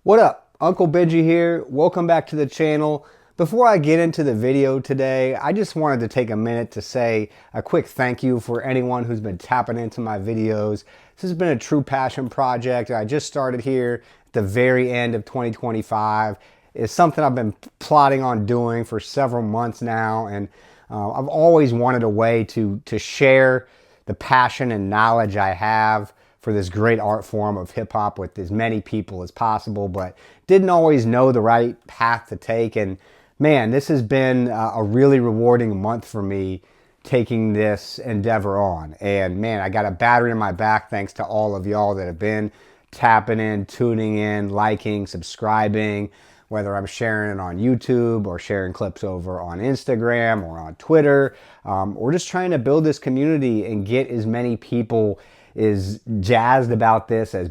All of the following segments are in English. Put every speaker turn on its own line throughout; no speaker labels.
What up? Uncle Benji here. Welcome back to the channel. Before I get into the video today, I just wanted to take a minute to say a quick thank you for anyone who's been tapping into my videos. This has been a true passion project. I just started here at the very end of 2025. It's something I've been plotting on doing for several months now, and I've always wanted a way to share the passion and knowledge I have for this great art form of hip hop with as many people as possible, but didn't always know the right path to take. And man, this has been a really rewarding month for me taking this endeavor on. And man, I got a battery in my back thanks to all of y'all that have been tapping in, tuning in, liking, subscribing, whether I'm sharing it on YouTube or sharing clips over on Instagram or on Twitter, or just trying to build this community and get as many people is jazzed about this as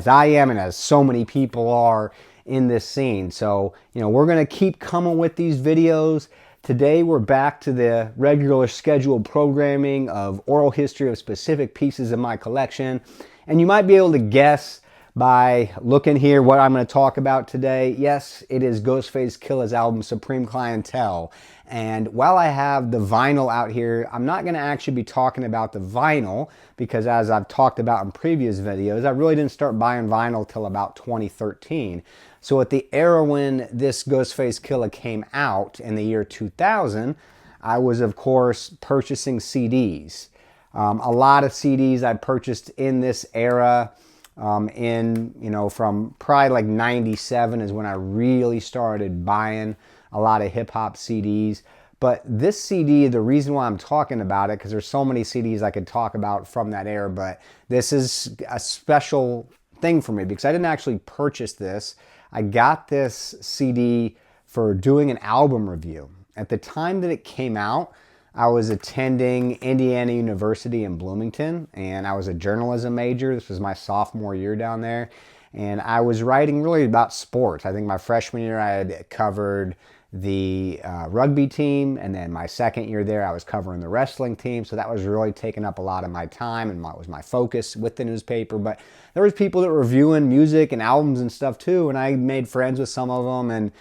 I am and as so many people are in this scene. So, we're going to keep coming with these videos. Today we're back to the regular scheduled programming of oral history of specific pieces of my collection. And you might be able to guess by looking here what I'm going to talk about today. Yes, it is Ghostface Killah's album Supreme Clientele. And while I have the vinyl out here, I'm not going to actually be talking about the vinyl because, as I've talked about in previous videos, I really didn't start buying vinyl till about 2013. So at the era when this Ghostface Killah came out in the year 2000, I was, of course, purchasing CDs. A lot of CDs I purchased in this era. From probably like 97 is when I really started buying a lot of hip-hop CDs. But this CD, the reason why I'm talking about it, because there's so many CDs I could talk about from that era, but this is a special thing for me because I didn't actually purchase this. I got this CD for doing an album review. At the time that it came out, I was attending Indiana University in Bloomington, and I was a journalism major. This was my sophomore year down there, and I was writing really about sports. I think my freshman year I had covered the rugby team, and then my second year there I was covering the wrestling team, so that was really taking up a lot of my time and was my focus with the newspaper. But there was people that were reviewing music and albums and stuff too, and I made friends with some of them, and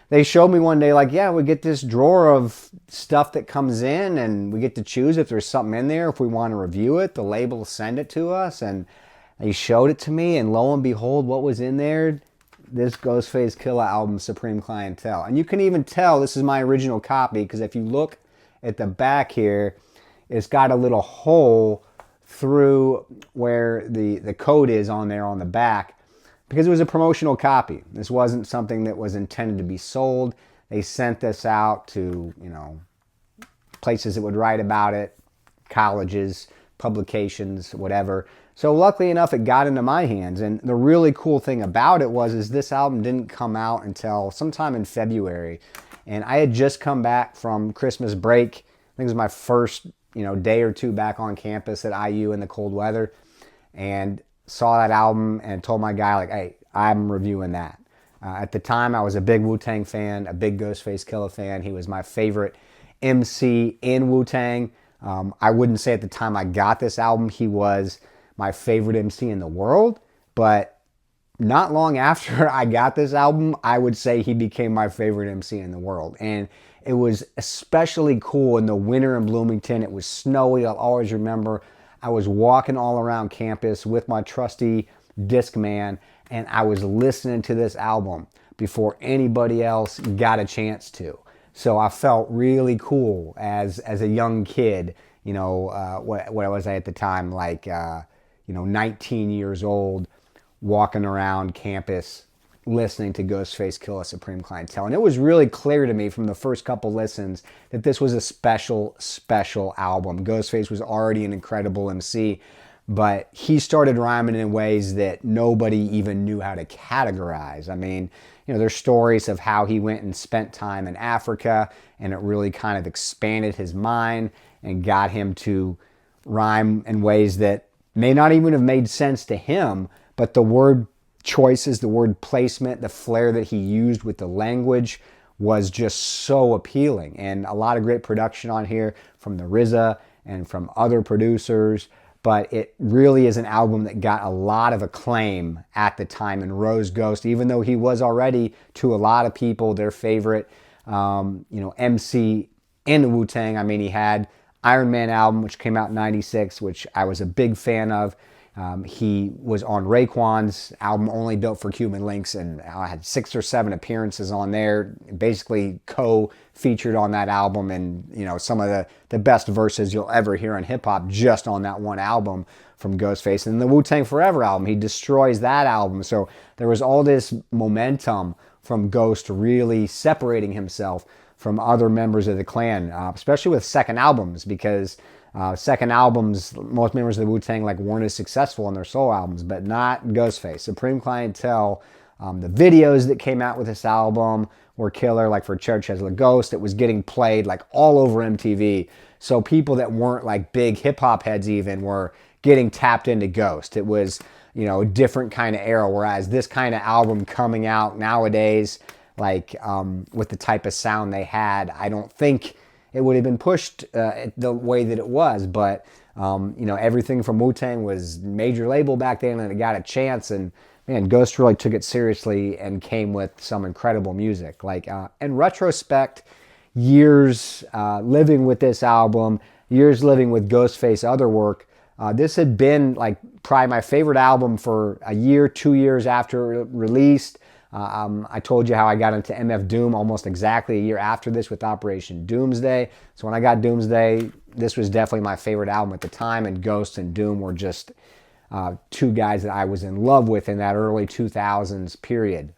they showed me one day, like, yeah, we get this drawer of stuff that comes in and we get to choose if there's something in there. If we want to review it, the label will send it to us. And they showed it to me, and lo and behold, what was in there? This Ghostface Killah album, Supreme Clientele. And you can even tell this is my original copy because if you look at the back here, it's got a little hole through where the code is on there on the back, because it was a promotional copy. This wasn't something that was intended to be sold. They sent this out to, places that would write about it, colleges, publications, whatever. So luckily enough, it got into my hands. And the really cool thing about it is this album didn't come out until sometime in February. And I had just come back from Christmas break. I think it was my first, day or two back on campus at IU in the cold weather. And saw that album and told my guy, like, hey, I'm reviewing that. At the time, I was a big Wu-Tang fan, a big Ghostface Killah fan. He was my favorite MC in Wu-Tang. I wouldn't say at the time I got this album he was my favorite MC in the world, but not long after I got this album, I would say he became my favorite MC in the world. And it was especially cool in the winter in Bloomington. It was snowy. I'll always remember I was walking all around campus with my trusty Discman, and I was listening to this album before anybody else got a chance to. So I felt really cool as a young kid, what was I at the time, like, 19 years old, walking around campus listening to Ghostface Killah Supreme Clientele. And it was really clear to me from the first couple listens that this was a special, special album. Ghostface was already an incredible MC, but he started rhyming in ways that nobody even knew how to categorize. I mean, there's stories of how he went and spent time in Africa, and it really kind of expanded his mind and got him to rhyme in ways that may not even have made sense to him, but the word choices, the word placement, the flair that he used with the language was just so appealing. And a lot of great production on here from the RZA and from other producers. but it really is an album that got a lot of acclaim at the time and rose Ghost, even though he was already, to a lot of people, their favorite, MC in the Wu-Tang. I mean, he had Iron Man album, which came out in 96, which I was a big fan of. He was on Raekwon's album Only Built for Cuban Links, and I had 6 or 7 appearances on there, basically co-featured on that album, and some of the best verses you'll ever hear in hip-hop just on that one album from Ghostface. And the Wu-Tang Forever album, he destroys that album. So there was all this momentum from Ghost really separating himself from other members of the clan, especially with second albums, because second albums, most members of the Wu-Tang weren't as successful on their solo albums, but not Ghostface. Supreme Clientele, the videos that came out with this album were killer. Like for Church Has a Ghost, it was getting played all over MTV. So people that weren't big hip-hop heads even were getting tapped into Ghost. It was, a different kind of era, whereas this kind of album coming out nowadays, with the type of sound they had, I don't think it would have been pushed the way that it was. But, everything from Wu-Tang was major label back then, and it got a chance. And, man, Ghost really took it seriously and came with some incredible music. In retrospect, years living with this album, years living with Ghostface other work, this had been probably my favorite album for a year, 2 years after it released. I told you how I got into MF Doom almost exactly a year after this with Operation Doomsday. So when I got Doomsday, this was definitely my favorite album at the time, and Ghost and Doom were just two guys that I was in love with in that early 2000s period.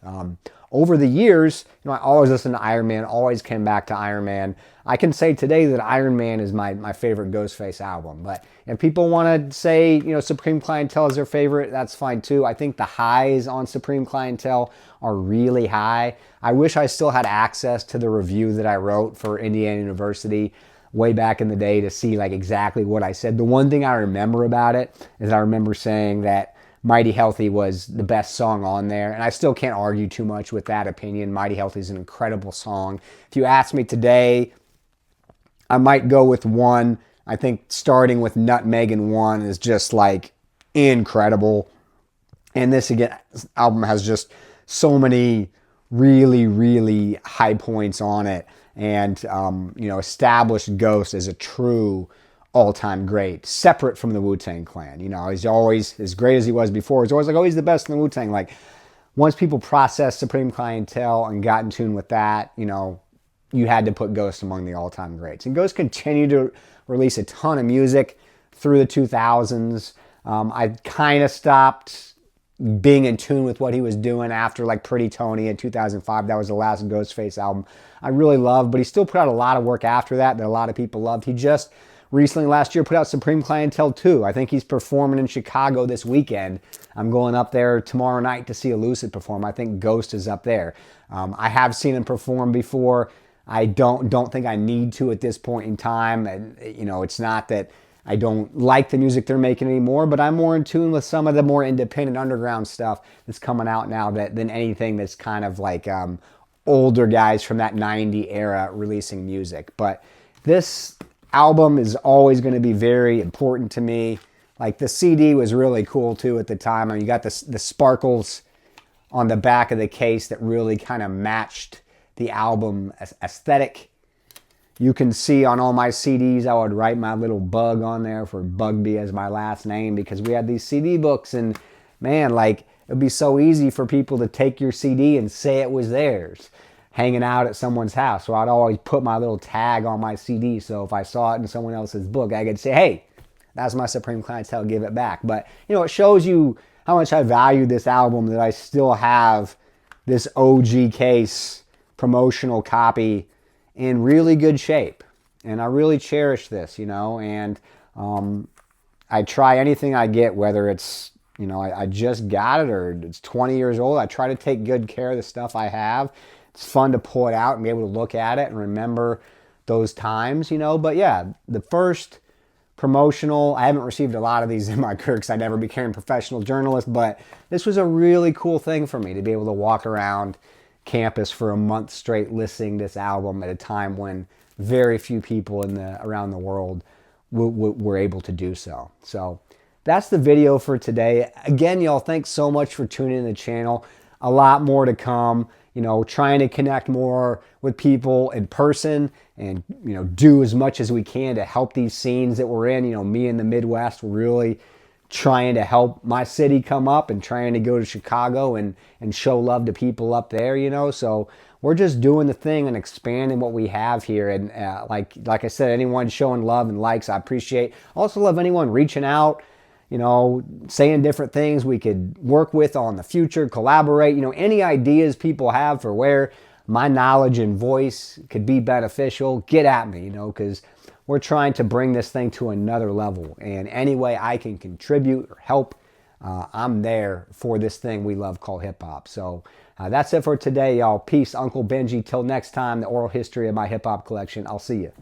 Over the years, I always listened to Iron Man, always came back to Iron Man. I can say today that Iron Man is my favorite Ghostface album. But if people want to say, Supreme Clientele is their favorite, that's fine too. I think the highs on Supreme Clientele are really high. I wish I still had access to the review that I wrote for Indiana University way back in the day to see exactly what I said. The one thing I remember about it is I remember saying that Mighty Healthy was the best song on there, and I still can't argue too much with that opinion. Mighty Healthy is an incredible song. If you ask me today, I might go with one. I think starting with Nutmeg and One is just incredible. And this album has just so many really, really high points on it, and established Ghost as a true all-time great, separate from the Wu-Tang Clan. He's always, as great as he was before, he's always he's the best in the Wu-Tang. Once people processed Supreme Clientele and got in tune with that, you had to put Ghost among the all-time greats. And Ghost continued to release a ton of music through the 2000s. I kind of stopped being in tune with what he was doing after Pretty Tony in 2005. That was the last Ghostface album I really loved, but he still put out a lot of work after that a lot of people loved. He just recently, last year, put out Supreme Clientele 2. I think he's performing in Chicago this weekend. I'm going up there tomorrow night to see Elucid perform. I think Ghost is up there. I have seen him perform before. I don't think I need to at this point in time. And, it's not that I don't like the music they're making anymore, but I'm more in tune with some of the more independent underground stuff that's coming out now than anything that's kind of older guys from that 90 era releasing music. But this album is always going to be very important to me. The CD was really cool too at the time. I mean, you got the sparkles on the back of the case that really kind of matched the album aesthetic. You can see on all my CDs, I would write my little bug on there for Bugby as my last name, because we had these CD books, and man, it'd be so easy for people to take your CD and say it was theirs, hanging out at someone's house. So I'd always put my little tag on my CD, so if I saw it in someone else's book, I could say, hey, that's my Supreme Clientele, give it back. But, it shows you how much I value this album, that I still have this OG case promotional copy in really good shape. And I really cherish this, and I try anything I get, whether it's, I just got it or it's 20 years old. I try to take good care of the stuff I have. It's fun to pull it out and be able to look at it and remember those times, But yeah, the first promotional, I haven't received a lot of these in my career because I never became a professional journalist, but this was a really cool thing for me to be able to walk around campus for a month straight listening to this album at a time when very few people around the world we're able to do so. So that's the video for today. Again, y'all, thanks so much for tuning in the channel. A lot more to come. You know, trying to connect more with people in person and, you know, do as much as we can to help these scenes that we're in. You know, me in the Midwest, we're really trying to help my city come up and trying to go to Chicago and show love to people up there, you know. So we're just doing the thing and expanding what we have here. And like I said, anyone showing love and likes, I appreciate. Also love anyone reaching out, you know, saying different things we could work with on the future, collaborate, you know, any ideas people have for where my knowledge and voice could be beneficial, get at me, you know, because we're trying to bring this thing to another level. And any way I can contribute or help, I'm there for this thing we love called hip hop. So that's it for today, y'all. Peace, Uncle Benji. Till next time, the oral history of my hip hop collection. I'll see you.